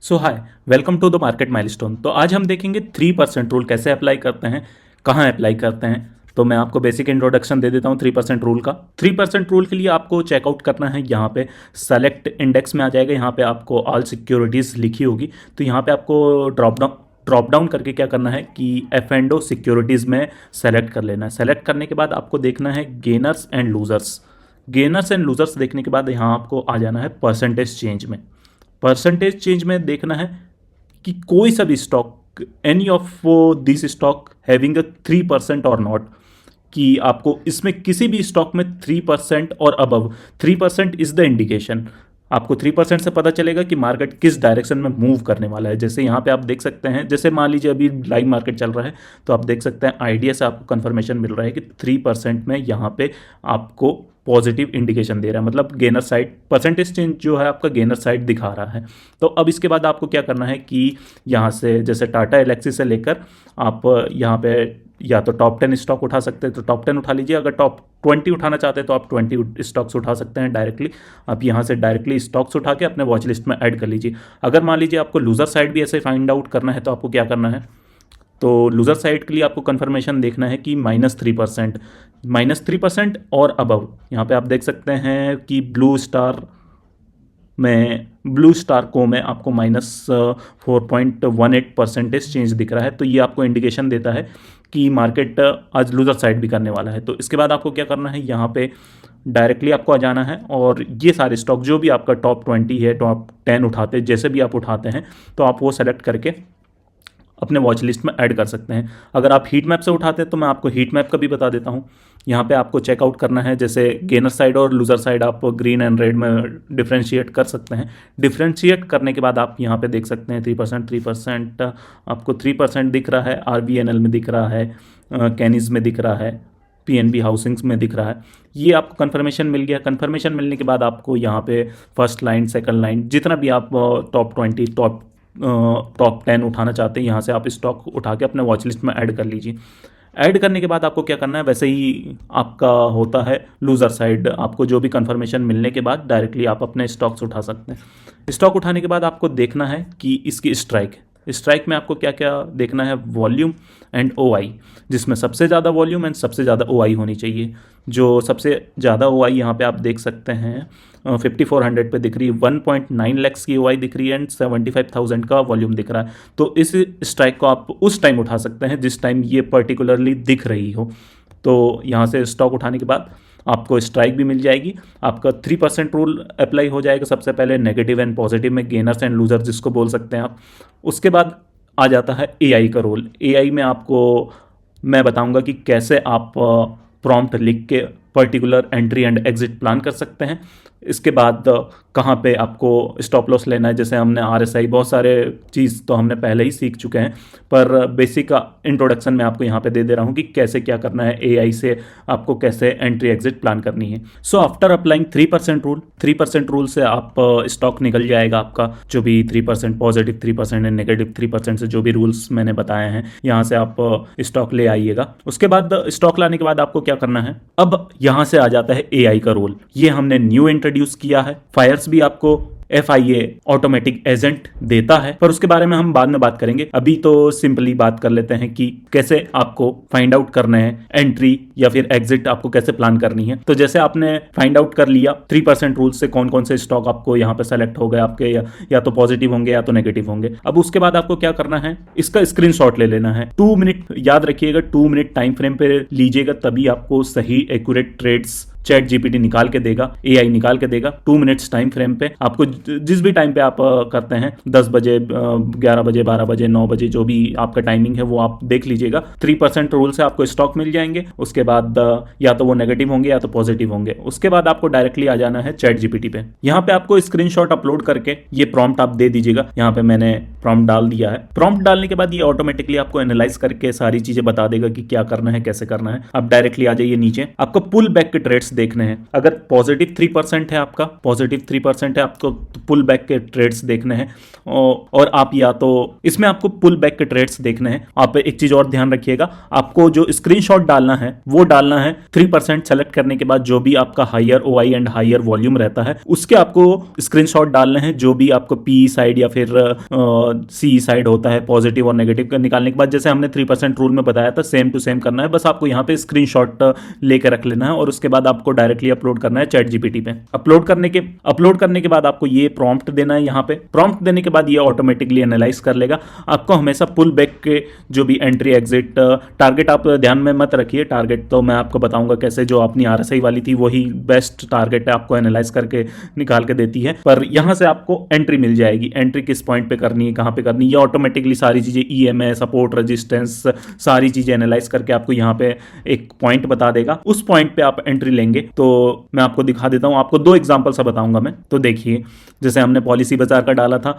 So hi, welcome to the market milestone. तो आज हम देखेंगे 3% रूल कैसे अप्लाई करते हैं, कहाँ अप्लाई करते हैं। तो मैं आपको बेसिक इंट्रोडक्शन दे देता हूँ 3% रूल का। 3% रूल के लिए आपको चेकआउट करना है, यहाँ पे सेलेक्ट इंडेक्स में आ जाएगा, यहाँ पे आपको ऑल सिक्योरिटीज़ लिखी होगी। तो यहाँ पे आपको ड्रॉप डाउन करके क्या करना है कि F&O सिक्योरिटीज़ में सेलेक्ट कर लेना है। सेलेक्ट करने के बाद आपको देखना है gainers and losers. Gainers and losers देखने के बाद यहाँ आपको आ जाना है परसेंटेज चेंज में। परसेंटेज चेंज में देखना है कि कोई सा भी stock, any of this stock having a 3% और नॉट, कि आपको इसमें किसी भी स्टॉक में 3% और अबव। 3% is the indication. आपको 3% से पता चलेगा कि मार्केट किस डायरेक्शन में मूव करने वाला है। जैसे यहाँ पे आप देख सकते हैं, जैसे मान लीजिए अभी लाइव मार्केट चल रहा है, तो आप देख सकते हैं आइडिया से आपको कंफर्मेशन मिल रहा है कि 3% में यहाँ पे आपको पॉजिटिव इंडिकेशन दे रहा है, मतलब गेनर साइड परसेंटेज चेंज जो है आपका गेनर साइड दिखा रहा है। तो अब इसके बाद आपको क्या करना है कि यहाँ से जैसे टाटा एलेक्सी से लेकर आप यहाँ पे या तो टॉप 10 स्टॉक उठा सकते हैं तो टॉप 10 उठा लीजिए। अगर टॉप 20 उठाना चाहते हैं तो आप 20 स्टॉक्स उठा सकते हैं डायरेक्टली। आप यहाँ से डायरेक्टली स्टॉक्स उठा के अपने वॉच लिस्ट में ऐड कर लीजिए। अगर मान लीजिए आपको लूजर साइड भी ऐसे फाइंड आउट करना है तो आपको क्या करना है, तो लूजर साइड के लिए आपको कंफर्मेशन देखना है कि -3% और अबव। यहाँ पे आप देख सकते हैं कि ब्लू स्टार को में आपको -4.18% चेंज दिख रहा है। तो ये आपको इंडिकेशन देता है कि मार्केट आज लूजर साइड भी करने वाला है। तो इसके बाद आपको क्या करना है, यहाँ पे डायरेक्टली आपको आ जाना है और ये सारे स्टॉक जो भी आपका टॉप 20 है, टॉप 10 उठाते हैं, जैसे भी आप उठाते हैं तो आप वो सेलेक्ट करके अपने वॉच लिस्ट में ऐड कर सकते हैं। अगर आप हीट मैप से उठाते हैं तो मैं आपको हीट मैप का भी बता देता हूँ। यहाँ पे आपको चेकआउट करना है, जैसे गेनर साइड और लूजर साइड आप ग्रीन एंड रेड में डिफ्रेंशिएट कर सकते हैं। डिफ्रेंशिएट करने के बाद आप यहाँ पे देख सकते हैं 3% आपको 3% दिख रहा है, RVNL में दिख रहा है, कैनीज में दिख रहा है, PNB हाउसिंग्स में दिख रहा है। ये आपको कंफर्मेशन मिल गया। कंफर्मेशन मिलने के बाद आपको यहाँ पे फर्स्ट लाइन, सेकंड लाइन, जितना भी आप टॉप 20, टॉप 10 उठाना चाहते हैं, यहाँ से आप स्टॉक उठा के अपने वॉच लिस्ट में ऐड कर लीजिए। ऐड करने के बाद आपको क्या करना है, वैसे ही आपका होता है लूजर साइड। आपको जो भी कंफर्मेशन मिलने के बाद डायरेक्टली आप अपने स्टॉक्स उठा सकते हैं। स्टॉक उठाने के बाद आपको देखना है कि इसकी स्ट्राइक में आपको क्या क्या देखना है, वॉल्यूम एंड OI, जिसमें सबसे ज़्यादा वॉल्यूम एंड सबसे ज़्यादा OI होनी चाहिए। जो सबसे ज़्यादा OI यहाँ पे आप देख सकते हैं 5400 पे दिख रही है, 1.9 लैक्स की OI दिख रही है एंड 75,000 का वॉल्यूम दिख रहा है। तो इस स्ट्राइक को आप उस टाइम उठा सकते हैं जिस टाइम ये पर्टिकुलरली दिख रही हो। तो यहाँ से स्टॉक उठाने के बाद आपको स्ट्राइक भी मिल जाएगी। आपका 3% रूल अप्लाई हो जाएगा सबसे पहले, नेगेटिव एंड पॉजिटिव में, गेनर्स एंड लूजर जिसको बोल सकते हैं आप। उसके बाद आ जाता है AI का रोल। AI में आपको मैं बताऊंगा कि कैसे आप प्रॉम्प्ट लिख के particular entry and exit plan कर सकते हैं। इसके बाद कहाँ पे आपको स्टॉप लॉस लेना है, जैसे हमने RSI, बहुत सारे चीज़ तो हमने पहले ही सीख चुके हैं, पर बेसिक इंट्रोडक्शन में आपको यहाँ पे दे दे रहा हूँ कि कैसे क्या करना है, AI से आपको कैसे एंट्री एग्जिट प्लान करनी है। सो आफ्टर अप्लाइंग 3% रूल से आप स्टॉक निकल जाएगा आपका, जो भी 3% पॉजिटिव 3% एंड नेगेटिव 3% से जो भी रूल्स मैंने बताए हैं, यहाँ से आप स्टॉक ले आइएगा। उसके बाद स्टॉक लाने के बाद आपको क्या करना है, अब यहाँ से आ जाता है AI का रोल। ये हमने न्यू इंट्रोड्यूस किया है। फायर्स भी आपको FIA ऑटोमेटिक एजेंट देता है, पर उसके बारे में हम बाद में बात करेंगे। अभी तो सिंपली बात कर लेते हैं कि कैसे आपको फाइंड आउट करना है एंट्री या फिर एग्जिट, आपको कैसे प्लान करनी है। तो जैसे आपने फाइंड आउट कर लिया 3% रूल से कौन कौन से स्टॉक आपको यहाँ पे सेलेक्ट हो गए आपके, या तो पॉजिटिव होंगे या तो नेगेटिव होंगे। अब उसके बाद आपको क्या करना है, इसका स्क्रीनशॉट ले लेना है। 2 मिनट याद रखिएगा, 2 मिनट टाइम फ्रेम पे लीजिएगा, तभी आपको सही एक्यूरेट ट्रेड्स चैट GPT निकाल के देगा, AI निकाल के देगा। 2 मिनट्स टाइम फ्रेम पे आपको जिस भी टाइम पे आप करते हैं, 10 बजे, 11 बजे, 12 बजे, 9 बजे, जो भी आपका टाइमिंग है वो आप देख लीजिएगा। 3% रूल से आपको स्टॉक मिल जाएंगे। उसके बाद या तो वो नेगेटिव होंगे या तो पॉजिटिव होंगे। उसके बाद आपको डायरेक्टली आ जाना है चैट GPT पे। यहाँ पे आपको स्क्रीनशॉट अपलोड करके ये प्रॉम्प्ट आप दे दीजिएगा। यहाँ पे मैंने प्रॉम्प्ट डाल दिया है। प्रॉम्प्ट डालने के बाद ये ऑटोमेटिकली आपको एनालाइज करके सारी चीजें बता देगा कि क्या करना है, कैसे करना है। आप डायरेक्टली आ जाइए नीचे, आपको पुल बैक के ट्रेड्स ट्रेड्स देखने हैं। अगर पॉजिटिव 3% है आपका, पॉजिटिव 3% है आपको, तो पुल बैक के ट्रेड्स देखने हैं। और आप या तो इसमें आपको पुल बैक के ट्रेड्स देखने हैं। आप एक चीज और ध्यान रखिएगा, आपको जो स्क्रीनशॉट डालना है वो डालना है 3% सेलेक्ट करने के बाद जो भी आपका higher OI and higher volume रहता है उसके आपको स्क्रीनशॉट डालने हैं। जो भी आपको पी साइड या फिर सी साइड होता है पॉजिटिव और नेगेटिव का निकालने के बाद, जैसे हमने 3% रूल में बताया था, सेम टू सेम करना है। बस आपको यहाँ पे स्क्रीनशॉट लेकर रख लेना है और उसके बाद आपको डायरेक्टली अपलोड करना है चैट जीपीटी पे। अपलोड करने के बाद आपको ये प्रॉम्प्ट देना है। यहाँ पे प्रॉम्प्ट देने के बाद ये ऑटोमेटिकली एनालाइज कर लेगा। आपको हमेशा पुल बैक के जो भी एंट्री एग्जिट टारगेट आप ध्यान में मत रखिए, टारगेट तो मैं आपको बताऊंगा कैसे, जो अपनी आरएसआई वाली थी वही बेस्ट टारगेट है, आपको एनालाइज करके निकाल के देती है। पर यहां से आपको एंट्री मिल जाएगी, एंट्री किस पॉइंट पे करनी है, कहां पे करनी है, ये ऑटोमेटिकली सारी चीजें ईएमए सपोर्ट रेजिस्टेंस सारी चीजें एनालाइज करके आपको यहाँ पे एक पॉइंट बता देगा। उस पॉइंट पे आप एंट्री लेंगे। तो मैं आपको दिखा देता हूं, आपको 2 एग्जांपल से बताऊंगा मैं। तो देखिए, जैसे हमने पॉलिसी बाजार का डाला था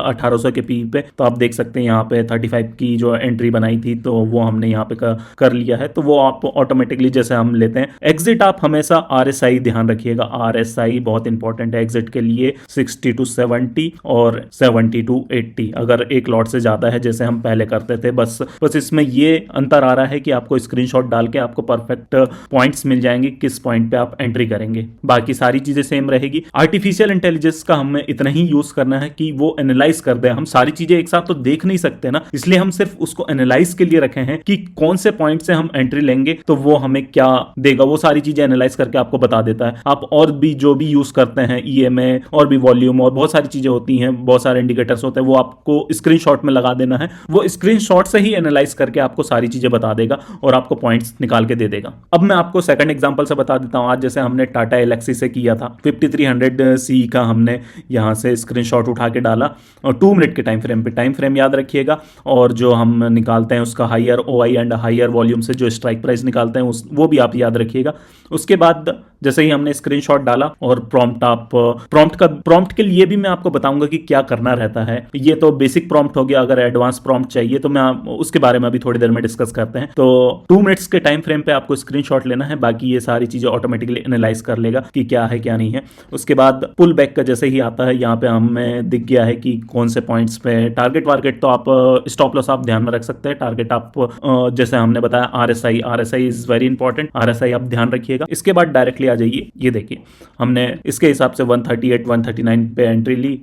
1800 के पी पे, तो आप देख सकते हैं यहाँ पे 35 की जो एंट्री बनाई थी तो वो हमने यहाँ पे कर लिया है। तो वो आप ऑटोमेटिकली जैसे हम लेते हैं। एग्जिट आप हमेशा आरएसआई ध्यान रखिएगा, आरएसआई बहुत इंपॉर्टेंट है एग्जिट के लिए। 60 to 70 और 70 to 80 अगर एक लॉट से ज्यादा है जैसे हम पहले करते थे। बस इसमें ये अंतर आ रहा है कि आपको स्क्रीनशॉट डाल के आपको परफेक्ट पॉइंट्स मिल जाएंगे किस पॉइंट पे आप एंट्री करेंगे। बाकी सारी चीजें सेम रहेगी। आर्टिफिशियल इंटेलिजेंस का हमें इतना ही यूज करना है कि वो एनालाइज कर दे। हम सारी चीजें एक साथ तो देख नहीं सकते ना, इसलिए हम सिर्फ उसको एनालाइज के लिए रखे हैं कि कौन से पॉइंट से हम एंट्री लेंगे तो वो हमें क्या देगा, वो सारी चीजें एनालाइज करके आपको बता देता है। आप और भी जो भी यूज करते हैं ईएमए और भी वॉल्यूम और बहुत सारी चीजें होती हैं, बहुत सारे इंडिकेटर्स होते हैं, वो आपको स्क्रीनशॉट में लगा देना है। वो स्क्रीनशॉट से ही एनालाइज करके आपको सारी चीजें बता देगा और आपको पॉइंट्स निकाल के दे देगा। अब मैं आपको सेकंड एग्जांपल से बता देता हूं। आज जैसे हमने टाटा एलेक्सी से किया था 5300C का हमने यहां से स्क्रीनशॉट उठा के डाला और 2 मिनट के टाइम फ्रेम पे, टाइम फ्रेम याद रखिएगा। और जो हम निकालते हैं उसका higher OI and higher volume से जो स्ट्राइक प्राइस निकालते हैं वो भी आप याद रखिएगा। उसके बाद जैसे ही हमने स्क्रीनशॉट डाला और प्रॉम्प्ट के लिए भी मैं आपको बताऊंगा कि क्या करना रहता है। ये तो बेसिक प्रॉम्प्ट हो गया, अगर एडवांस प्रॉम्प्ट चाहिए तो मैं उसके बारे में अभी थोड़ी देर में डिस्कस करते हैं। तो 2 मिनट्स के टाइम फ्रेम पे आपको स्क्रीनशॉट लेना है, बाकी ये सारी चीजें ऑटोमेटिकली एनालाइज कर लेगा कि क्या है क्या नहीं है। उसके बाद पुल बैक का जैसे ही आता है, यहाँ पे हमें दिख गया है कि कौन से पॉइंट्स पे टारगेट वारगेट, तो आप स्टॉप लॉस आप ध्यान में रख सकते हैं। टारगेट आप जैसे हमने बताया RSI is very important, RSI आप ध्यान रखिएगा। इसके बाद डायरेक्टली आ जाइए, ये देखिए हमने इसके हिसाब से 138 139 पे एंट्री ली,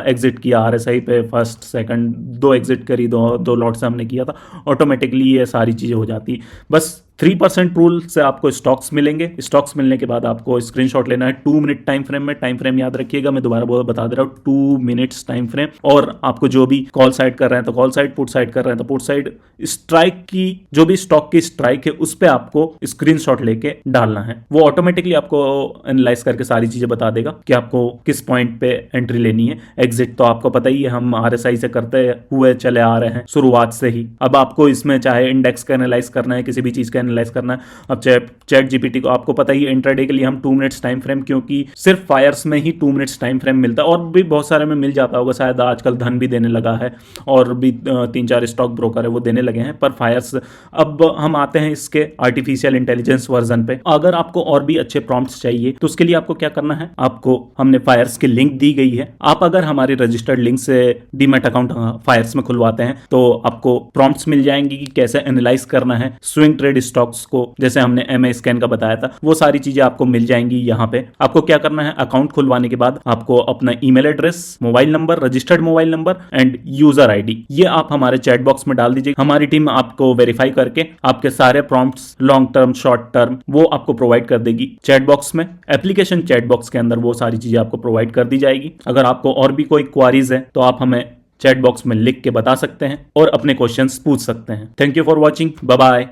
एग्जिट किया आरएसआई पे, फर्स्ट सेकंड 2 एग्जिट करी, 2 लॉट से हमने किया था। ऑटोमेटिकली ये सारी चीजें हो जाती। बस 3% रूल से आपको स्टॉक्स मिलेंगे। स्टॉक्स मिलने के बाद आपको स्क्रीनशॉट लेना है 2 मिनट टाइम फ्रेम में। टाइम फ्रेम याद रखिएगा, मैं दोबारा बता दे रहा हूँ, 2 मिनट्स टाइम फ्रेम। और आपको जो भी कॉल साइड कर रहे हैं तो कॉल साइड, पुट साइड कर रहे हैं तो पुट साइड, स्ट्राइक की जो भी स्टॉक की स्ट्राइक है उस पर आपको स्क्रीनशॉट लेके डालना है। वो ऑटोमेटिकली आपको एनालाइज करके सारी चीजें बता देगा कि आपको किस पॉइंट पे एंट्री लेनी है। एग्जिट तो आपको पता ही है, हम आरएसआई से करते हुए चले आ रहे हैं शुरुआत से ही। अब आपको इसमें चाहे इंडेक्स का एनालाइज करना है, किसी भी चीज का एनालाइज करना है। अब चैट जीपीटी को आपको पता ही है, इंट्राडे के लिए हम 2 मिनट्स टाइम फ्रेम, क्योंकि सिर्फ फायर्स में ही 2 मिनट्स टाइम फ्रेम मिलता है, और भी बहुत सारे में मिल जाता होगा शायद, आजकल धन भी देने लगा है और भी 3-4 स्टॉक ब्रोकर है वो देने लगे हैं, पर फायर्स। अब हम आते हैं इसके आर्टिफिशियल इंटेलिजेंस वर्जन पे। अगर आपको और भी अच्छे प्रॉम्प्ट्स चाहिए तो उसके लिए आपको क्या करना है, आपको हमने फायर्स की लिंक दी गई है। आप अगर हमारे रजिस्टर्ड लिंक से डीमैट अकाउंट फायर्स में खुलवाते हैं तो आपको प्रॉम्प्ट्स मिल जाएंगी कि कैसे एनालाइज करना है स्विंग ट्रेड स्टॉक्स को, जैसे हमने एमए स्कैन का बताया था। वो सारी चीजें आपको मिल जाएंगी यहाँ पे। आपको क्या करना है, अकाउंट खुलवाने के बाद आपको अपना email address, mobile number, registered mobile number and user ID, ये आप हमारे चैट बॉक्स में डाल दीजिए। हमारी टीम आपको वेरीफाई करके आपके सारे prompts, long term, short term, वो आपको प्रोवाइड कर देगी चैट बॉक्स में। एप्लीकेशन चैट बॉक्स के अंदर वो सारी चीजें आपको प्रोवाइड कर दी जाएगी। अगर आपको और भी कोई क्वारीज है तो आप हमें चैट बॉक्स में लिख के बता सकते हैं और अपने क्वेश्चंस पूछ सकते हैं। Thank you for watching, bye bye.